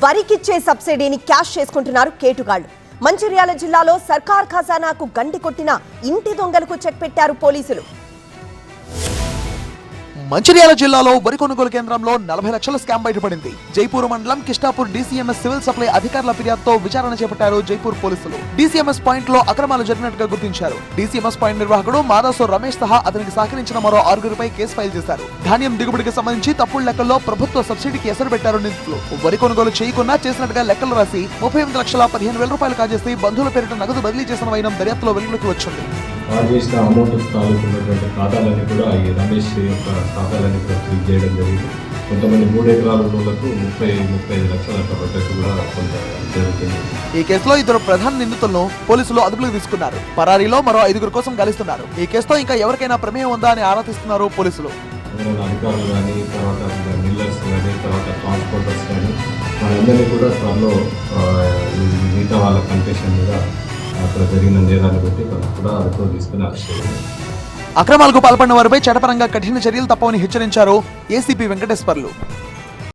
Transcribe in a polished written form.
వరికిచ్చే సబ్సిడీని క్యాష్ చేసుకుంటున్నారు కేటుగాళ్లు. మంచిర్యాల జిల్లాలో సర్కార్ ఖజానాకు గండి కొట్టిన ఇంటి దొంగలకు చెక్ పెట్టారు పోలీసులు. మంచిర్యాల జిల్లాలో వరి కొనుగోలు కేంద్రంలో 40 లక్షల స్కామ్ బయటపడింది. జైపూర్ మండలం కిష్టాపూర్ డీసీఎంఎస్ సివిల్ సప్లై అధికారుల ఫిర్యాదుతో విచారణ చేపట్టారు జైపూర్ పోలీసులు. డీసీఎంఎస్ పాయింట్ లో అక్రమాలు జరిగినట్టుగా గుర్తించారు. డీసీఎంఎస్ పాయింట్ నిర్వాహకుడు మాదాసు రమేష్ సహా అతనికి సహకరించిన మరో 6గురిపై కేసు ఫైల్ చేశారు. ధాన్యం దిగుబడికి సంబంధించి తప్పుడు లెక్కల్లో ప్రభుత్వ సబ్సిడీకి ఎసరు పెట్టారు నిందితులు. వరి కొనుగోలు చేయకున్నా చేసినట్టుగా లెక్కలు రాసి 38,15,000 రూపాయలు కాజేసి బంధువుల పేరిట నగదు బదిలీ చేసిన వైనం దర్యాప్తులో వెలుగులోకి వచ్చింది. చేసిన అమౌంట్ తాలూకున్నటువంటి ఖాతాలన్నీ కూడా ఈ రమేష్ యొక్క ఖాతాలన్నీ కూడా ఫ్రీజ్ చేయడం జరిగింది. కొంతమంది 3 ఎకరాల భూములకు 30-35 లక్షల బడ్జెట్ కూడా కొంత జరుగుతుంది. ఈ కేసులో 2 ప్రధాన నిందితులను పోలీసులు అదుపులోకి తీసుకున్నారు. పరారీలో మరో 5 కోసం గాలిస్తున్నారు. ఈ కేసుతో ఇంకా ఎవరికైనా ప్రమేయం ఉందా అని ఆరా తీస్తున్నారు పోలీసులు. అధికారులు కానీ, తర్వాత మిల్లర్స్ కానీ, తర్వాత ట్రాన్స్పోర్టర్స్ కానీ వాళ్ళందరినీ కూడా త్వరలో మిగతా వాళ్ళ కన్ఫెషన్ మీద అక్కడ జరిగిన నేరాన్ని బట్టి కూడా అదుపులో తీసుకుని అరెస్ట్ చేయాలి. అక్రమాలకు పాల్పడిన వారిపై చట్టపరంగా కఠిన చర్యలు తప్పవని హెచ్చరించారు ఏసీపీ వెంకటేశ్వర్లు.